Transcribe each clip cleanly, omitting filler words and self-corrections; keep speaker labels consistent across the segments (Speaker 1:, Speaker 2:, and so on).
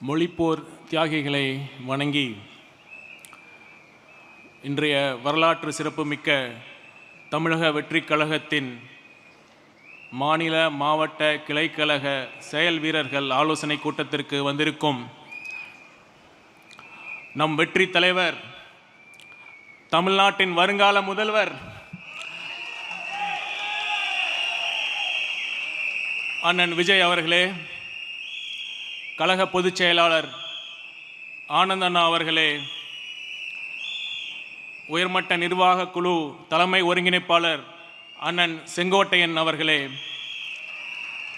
Speaker 1: மொழிப்போர் தியாகிகளை வணங்கி இன்றைய வரலாற்று சிறப்புமிக்க தமிழக வெற்றிக் கழகத்தின் மாநில மாவட்ட கிளைக்கழக செயல் வீரர்கள் ஆலோசனை கூட்டத்திற்கு வந்திருக்கும் நம் வெற்றி தலைவர், தமிழ்நாட்டின் வருங்கால முதல்வர் அண்ணன் விஜய் அவர்களே, கழக பொதுச் செயலாளர் ஆனந்த் அண்ணா அவர்களே, உயர்மட்ட நிர்வாக குழு தலைமை ஒருங்கிணைப்பாளர் அண்ணன் செங்கோட்டையன் அவர்களே,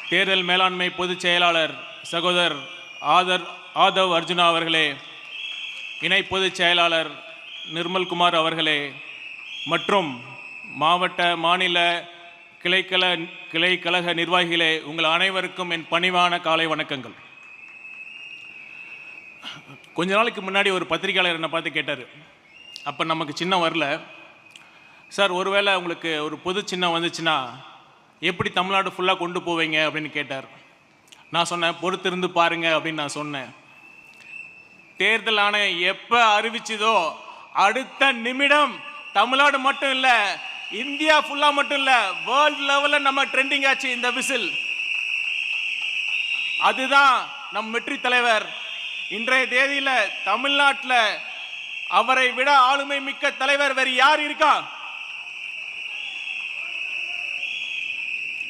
Speaker 1: தேர்தல் மேலாண்மை பொதுச் செயலாளர் சகோதரர் ஆதவ் அர்ஜுனா அவர்களே, இணை பொதுச் செயலாளர் நிர்மல்குமார் அவர்களே மற்றும் மாவட்ட மாநில கிளைக்கழக நிர்வாகிகளே, உங்கள் அனைவருக்கும் என் பணிவான காலை வணக்கங்கள். கொஞ்ச நாளைக்கு முன்னாடி ஒரு பத்திரிகையாளர் என்னை பார்த்து கேட்டார். அப்போ நமக்கு சின்னம் வரல. சார், ஒருவேளை உங்களுக்கு ஒரு பொது சின்னம் வந்துச்சுன்னா எப்படி தமிழ்நாடு ஃபுல்லாக கொண்டு போவீங்க அப்படின்னு கேட்டார். நான் சொன்னேன், பொறுத்திருந்து பாருங்க அப்படின்னு நான் சொன்னேன். தேர்தல் ஆணையம் எப்போ அறிவிச்சதோ அடுத்த நிமிடம் தமிழ்நாடு மட்டும் இல்லை, இந்தியா ஃபுல்லாக மட்டும் இல்லை, வேர்ல்டு லெவலில் நம்ம ட்ரெண்டிங் ஆச்சு இந்த விசில். அதுதான் நம் வெற்றி தலைவர். இன்றைய தேதியில் தமிழ்நாட்டில் அவரை விட ஆளுமை மிக்க தலைவர் வேறு யார் இருக்கா?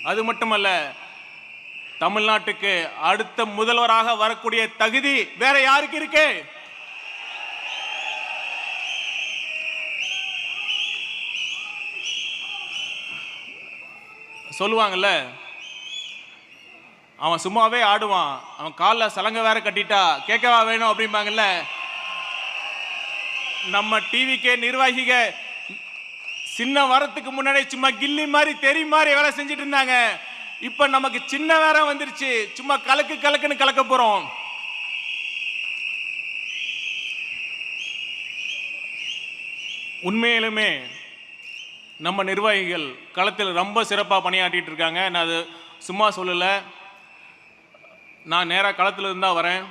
Speaker 1: அது மட்டுமல்ல, தமிழ்நாட்டுக்கு அடுத்த முதல்வராக வரக்கூடிய தகுதி வேற யாருக்கு இருக்கு? சொல்லுவாங்கல்ல, அவன் சும்மாவே ஆடுவான், அவன் காலில் சலங்க வேற கட்டிட்டா கேட்கவா வேணும் அப்படிம்பாங்கல்ல. நம்ம டிவிக்கே நிர்வாகிக சின்ன வரத்துக்கு முன்னாடி சும்மா கில்லி மாதிரி தெரி மாதிரி வேலை செஞ்சுட்டு இருந்தாங்க. இப்ப நமக்கு சின்ன வேற வந்துருச்சு, சும்மா கலக்குன்னு கலக்க போறோம். உண்மையிலுமே நம்ம நிர்வாகிகள் களத்தில் ரொம்ப சிறப்பாக பணியாற்றிட்டு இருக்காங்க. நான் அது சும்மா சொல்லலை, நான் நேராக களத்தில் இருந்தால் வரேன்.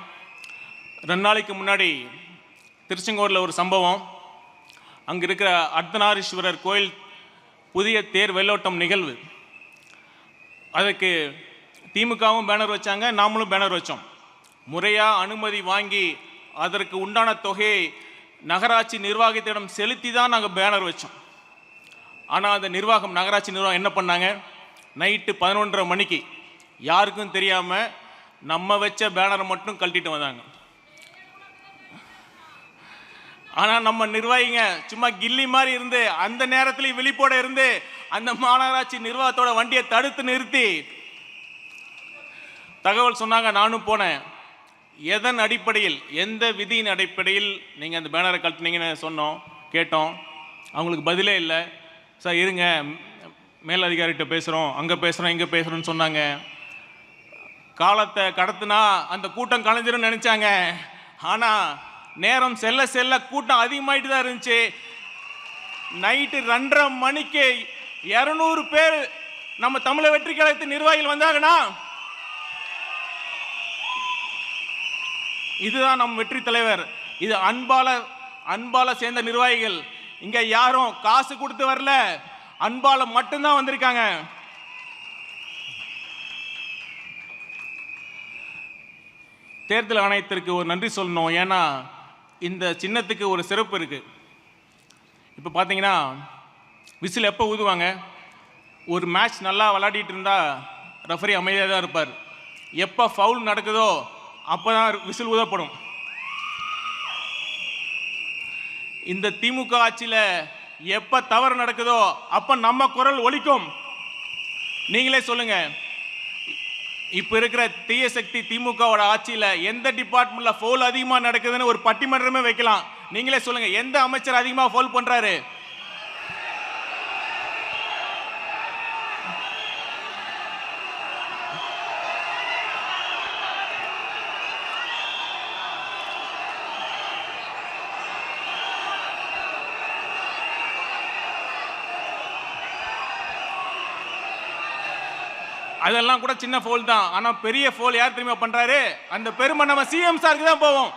Speaker 1: 2 நாளைக்கு முன்னாடி திருச்செங்கோடில் ஒரு சம்பவம். அங்கே இருக்கிற அர்த்தநாரீஸ்வரர் கோயில் புதிய தேர் வெள்ளோட்டம் நிகழ்வு. அதுக்கு திமுகவும் பேனர் வச்சாங்க, நாமளும் பேனர் வச்சோம். முறையாக அனுமதி வாங்கி அதற்கு உண்டான தொகையை நகராட்சி நிர்வாகத்திடம் செலுத்தி தான் நாங்கள் பேனர் வச்சோம். ஆனால் அந்த நகராட்சி நிர்வாகம் என்ன பண்ணாங்க, நைட்டு 11:30 மணிக்கு யாருக்கும் தெரியாமல் நம்ம வச்ச பேனரை மட்டும் கழட்டிட்டு வந்தாங்க. ஆனால் நம்ம நிர்வாகிங்க சும்மா கில்லி மாதிரி இருந்து அந்த நேரத்தில் விழிப்போட இருந்து அந்த மாநகராட்சி நிர்வாகத்தோட வண்டியை தடுத்து நிறுத்தி தகவல் சொன்னாங்க. நானும் போனேன். எதன் அடிப்படையில், எந்த விதியின் அடிப்படையில் நீங்கள் அந்த பேனரை கழட்டினீங்கன்னு சொன்னோம், கேட்டோம். அவங்களுக்கு பதிலே இல்லை. சார் இருங்க, மேலதிகாரிகிட்ட பேசுகிறோம், அங்கே பேசுகிறோம், இங்கே பேசுகிறோன்னு சொன்னாங்க. காலத்தை கடத்தினா அந்த கூட்டம் கலைஞ்சிரும் நினச்சாங்க. ஆனால் நேரம் செல்ல செல்ல கூட்டம் அதிகமாகிட்டு தான் இருந்துச்சு. நைட்டு 2:30 மணிக்கு 200 பேர் நம்ம தமிழக வெற்றி கழகத்தின் நிர்வாகிகள் வந்தாங்கன்னா இதுதான் நம் வெற்றி தலைவர். இது அன்பால சேர்ந்த நிர்வாகிகள். இங்க யாரும் காசு கொடுத்து வரல, அன்பால மட்டும்தான் வந்திருக்காங்க. தேர்தல் ஆணையத்திற்கு ஒரு நன்றி சொல்லணும். ஏன்னா இந்த சின்னத்துக்கு ஒரு சிறப்பு இருக்கு. இப்போ பார்த்தீங்கன்னா விசில் எப்போ ஊதுவாங்க, ஒரு மேட்ச் நல்லா விளையாடிட்டு இருந்தா ரெஃபரி அமைதியாக தான் இருப்பார். எப்போ ஃபவுல் நடக்குதோ அப்போ தான் விசில் ஊதப்படும். இந்த திமுக ஆட்சியில் எப்போ தவறு நடக்குதோ அப்போ நம்ம குரல் ஒலிக்கும். நீங்களே சொல்லுங்க, இப்போ இருக்கிற தீய சக்தி திமுகவோட ஆட்சியில் எந்த டிபார்ட்மெண்ட்ல ஃபவுல் அதிகமாக நடக்குதுன்னு ஒரு பட்டிமன்றமே வைக்கலாம். நீங்களே சொல்லுங்க, எந்த அமைச்சர் அதிகமாக ஃபவுல் பண்றாரு? அதெல்லாம் கூட சின்ன ஃபோல் தான். ஆனா பெரிய ஃபோல் யார் தெரியுமா பண்றாரு? அந்த பெருமை நம்ம சிஎம் சாருக்கு தான் போவோம்.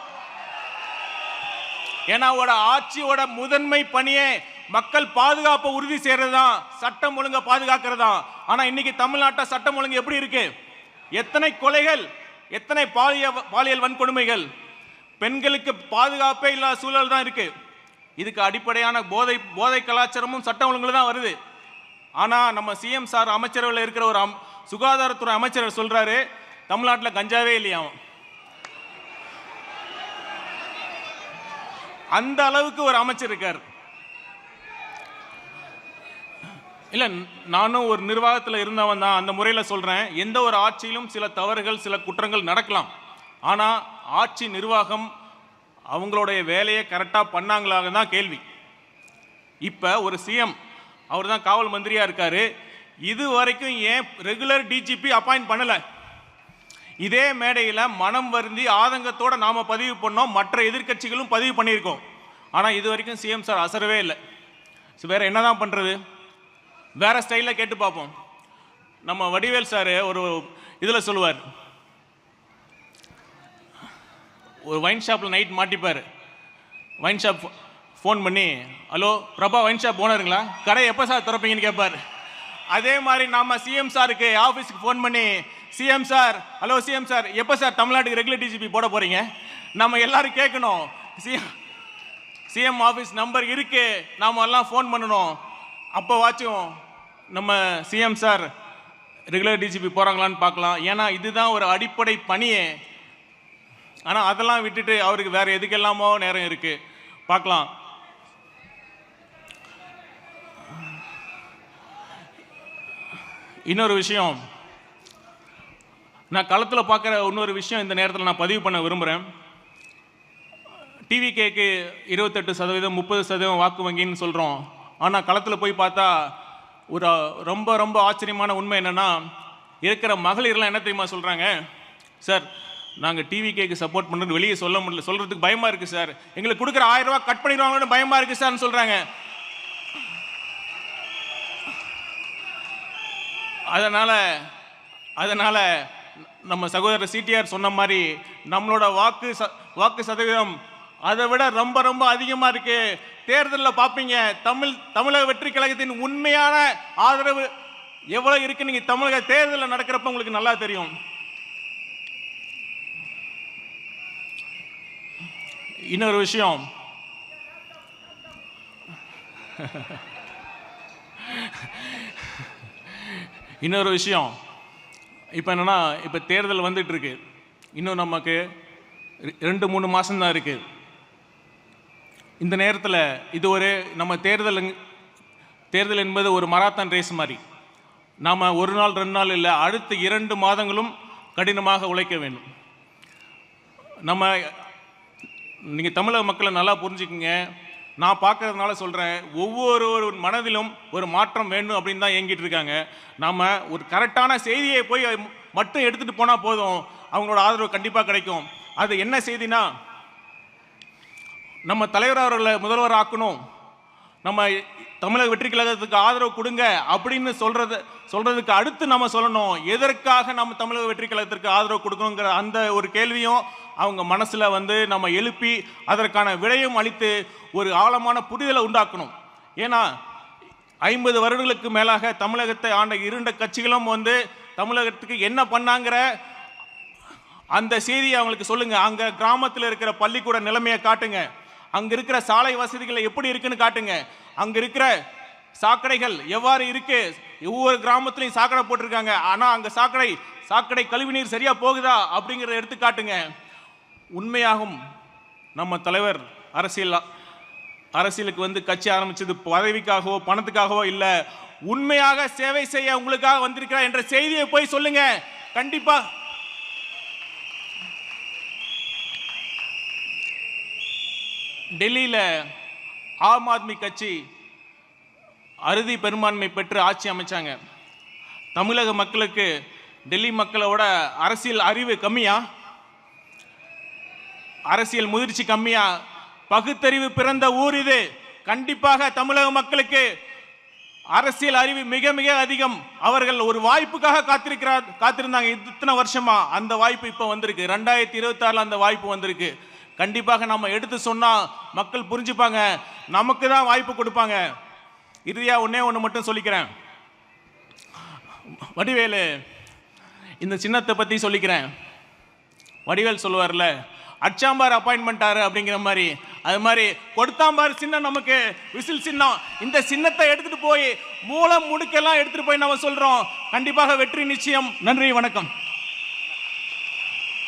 Speaker 1: ஏன்னா ஆட்சியோட முதன்மை பணியே மக்கள் பாதுகாப்பை உறுதி செய்யறது தான், சட்டம் ஒழுங்கை பாதுகாக்கிறது தான். ஆனா இன்னைக்கு தமிழ்நாட்டை சட்டம் ஒழுங்கு எப்படி இருக்கு? எத்தனை கொலைகள், எத்தனை பாலியல் வன்கொடுமைகள், பெண்களுக்கு பாதுகாப்பே இல்லாத சூழல் தான் இருக்கு. இதுக்கு அடிப்படையான போதை கலாச்சாரமும் சட்டம் ஒழுங்குல தான் வருது. ஆனா நம்ம சிஎம் சார் அமைச்சரவையில் இருக்கிற ஒரு சுகாதாரத்துறை அமைச்சர் சொல்றாரு, தமிழ்நாட்டில் கஞ்சாவே இல்லையாம். அந்த அளவுக்கு ஒரு அமைச்சர் இருக்கார். இல்ல, நானும் ஒரு நிர்வாகத்தில் இருந்தவன் தான், அந்த முறையில் சொல்றேன். எந்த ஒரு ஆட்சியிலும் சில தவறுகள், சில குற்றங்கள் நடக்கலாம். ஆனா ஆட்சி நிர்வாகம் அவங்களுடைய வேலையை கரெக்டாக பண்ணாங்களாக தான் கேள்வி. இப்போ ஒரு சிஎம், அவர் தான் காவல் மந்திரியாக இருக்காரு, இது வரைக்கும் ஏன் ரெகுலர் டிஜிபி அப்பாயிண்ட் பண்ணலை? இதே மேடையில் மனம் வருந்தி ஆதங்கத்தோடு நாம் பதிவு பண்ணோம், மற்ற எதிர்கட்சிகளும் பதிவு பண்ணியிருக்கோம். ஆனால் இது வரைக்கும் சிஎம் சார் அசரவே இல்லை. வேறு என்ன தான் பண்ணுறது? வேறு ஸ்டைலில் கேட்டு பார்ப்போம். நம்ம வடிவேல் சார் ஒரு இதில் சொல்லுவார், ஒரு வைன் ஷாப்பில் நைட் மாட்டிப்பார். வைன் ஷாப் ஃபோன் பண்ணி, ஹலோ பிரபா வைன் ஷாப் ஓனருங்களா, கடை எப்போ சார் திறப்பீங்கன்னு கேட்பார். அதே மாதிரி நம்ம சிஎம் சாருக்கு ஆஃபீஸுக்கு ஃபோன் பண்ணி, CM sir, hello CM sir, எப்போ சார் தமிழ்நாட்டுக்கு ரெகுலர் டிஜிபி போட போகிறீங்க? நம்ம எல்லாரும் கேட்கணும். சிஎம் ஆஃபீஸ் நம்பர் இருக்கு, நாம் எல்லாம் ஃபோன் பண்ணணும். அப்போ வாச்சும் நம்ம சிஎம் சார் ரெகுலர் டிஜிபி போகிறாங்களான்னு பார்க்கலாம். ஏன்னா இதுதான் ஒரு அடிப்படை பணியே. ஆனால் அதெல்லாம் விட்டுட்டு அவருக்கு வேறு எதுக்கெல்லாமோ நேரம் இருக்குது, பார்க்கலாம். இன்னொரு விஷயம், நான் களத்தில் பார்க்குற இன்னொரு விஷயம் இந்த நேரத்தில் நான் பதிவு பண்ண விரும்புகிறேன். டிவிகேக்கு 28%, 30% வாக்கு வங்கின்னு சொல்கிறோம். ஆனால் களத்தில் போய் பார்த்தா ஒரு ரொம்ப ரொம்ப ஆச்சரியமான உண்மை என்னென்னா, இருக்கிற மகளிர்லாம் என்ன தெரியுமா சொல்கிறாங்க? சார், நாங்கள் டிவிகேக்கு சப்போர்ட் பண்ணுறது வெளியே சொல்ல முடியல, சொல்கிறதுக்கு பயமாக இருக்குது சார், எங்களுக்கு கொடுக்குற 1000 ரூபா கட் பண்ணிடுவாங்கன்னு பயமாக இருக்குது சார்னு சொல்கிறாங்க. அதனால் நம்ம சகோதரர் சிடிஆர் சொன்ன மாதிரி நம்மளோட வாக்கு சதவீதம் அதை விட ரொம்ப ரொம்ப அதிகமாக இருக்கு. தேர்தலில் பார்ப்பீங்க, தமிழக வெற்றி கழகத்தின் உண்மையான ஆதரவு எவ்வளோ இருக்கு நீங்கள் தமிழக தேர்தலில் நடக்கிறப்ப உங்களுக்கு நல்லா தெரியும். இன்னொரு விஷயம், இப்போ என்னன்னா, இப்போ தேர்தல் வந்துட்டு இருக்கு, இன்னும் நமக்கு 2-3 மாதம் தான் இருக்கு. இந்த நேரத்தில் இது ஒரு நம்ம தேர்தல் என்பது ஒரு மராத்தான் ரேஸ் மாதிரி. நாம் ஒரு நாள் 2 நாள் இல்லை, அடுத்த 2 மாதங்களும் கடினமாக உழைக்க வேண்டும். நீங்கள் தமிழக மக்களை நல்லா புரிஞ்சுக்குங்க. நான் பார்க்கறதுனால சொல்கிறேன், ஒவ்வொரு மனதிலும் ஒரு மாற்றம் வேண்டும் அப்படின்னு தான் இயங்கிட்டு இருக்காங்க. நாம் ஒரு கரெக்டான செய்தியை போய் மட்டும் எடுத்துகிட்டு போனால் போதும், அவங்களோட ஆதரவு கண்டிப்பாக கிடைக்கும். அது என்ன செய்தினா, நம்ம தலைவர் அவர்களை முதல்வர் ஆக்கணும், நம்ம தமிழக வெற்றி கழகத்துக்கு ஆதரவு கொடுங்க அப்படின்னு சொல்றதுக்கு அடுத்து நம்ம சொல்லணும், எதற்காக நம்ம தமிழக வெற்றி கழகத்திற்கு ஆதரவு கொடுக்கணுங்கிற அந்த ஒரு கேள்வியும் அவங்க மனசுல நம்ம எழுப்பி அதற்கான விடையும் அளித்து ஒரு ஆழமான புரிதலை உண்டாக்கணும். ஏன்னா 50 வருடங்களுக்கு மேலாக தமிழகத்தை ஆண்ட 2 கட்சிகளும் தமிழகத்துக்கு என்ன பண்ணாங்கிற அந்த செய்தியை அவங்களுக்கு சொல்லுங்க. அங்க கிராமத்தில் இருக்கிற பள்ளிக்கூட நிலைமையை காட்டுங்க, அங்க இருக்கிற சாலை வசதிகள் எப்படி இருக்குன்னு காட்டுங்க, அங்க இருக்கிற சாக்கடைகள் எவ்வாறு இருக்கு. ஒவ்வொரு கிராமத்திலையும் சாக்கடை போட்டிருக்காங்க, ஆனா அங்க சாக்கடை கழிவுநீர் சரியா போகுதா அப்படிங்கிறத எடுத்து காட்டுங்க. உண்மையாகும் நம்ம தலைவர் அரசியலுக்கு கட்சி ஆரம்பிச்சது பதவிக்காகவோ பணத்துக்காகவோ இல்ல, உண்மையாக சேவை செய்ய உங்களுக்காக வந்திருக்கிறார் என்ற செய்தியை போய் சொல்லுங்க. கண்டிப்பா டெல்லியில ஆம் ஆத்மி கட்சி அறுதி பெரும்பான்மை பெற்று ஆட்சி அமைச்சாங்க. தமிழக மக்களுக்கு டெல்லி மக்களோட அரசியல் அறிவு கம்மியா, அரசியல் முதிர்ச்சி கம்மியா? பகுத்தறிவு பிறந்த ஊர் இது. கண்டிப்பாக தமிழக மக்களுக்கு அரசியல் அறிவு மிக மிக அதிகம். அவர்கள் ஒரு வாய்ப்புக்காக காத்திருந்தாங்க இத்தனை வருஷமா. அந்த வாய்ப்பு இப்போ வந்திருக்கு. 2026 அந்த வாய்ப்பு வந்திருக்கு. கண்டிப்பாக நம்ம எடுத்து சொன்னா மக்கள் புரிஞ்சுப்பாங்க, நமக்கு தான் வாய்ப்பு கொடுப்பாங்க. இறுதியா ஒன்று மட்டும் சொல்லிக்கிறேன். வடிவேலு இந்த சின்னத்தை பற்றி சொல்லிக்கிறேன். வடிவேல் சொல்லுவார்ல, அச்சாம்பார் அப்பாயின்மெண்டாரு அப்படிங்கிற மாதிரி, அது மாதிரி கொடுத்தாம்பார் சின்னம் நமக்கு விசில் சின்னம். இந்த சின்னத்தை எடுத்துட்டு போய் மூலம் முடுக்கெல்லாம் எடுத்துட்டு போய் நம்ம சொல்றோம், கண்டிப்பாக வெற்றி நிச்சயம். நன்றி, வணக்கம்.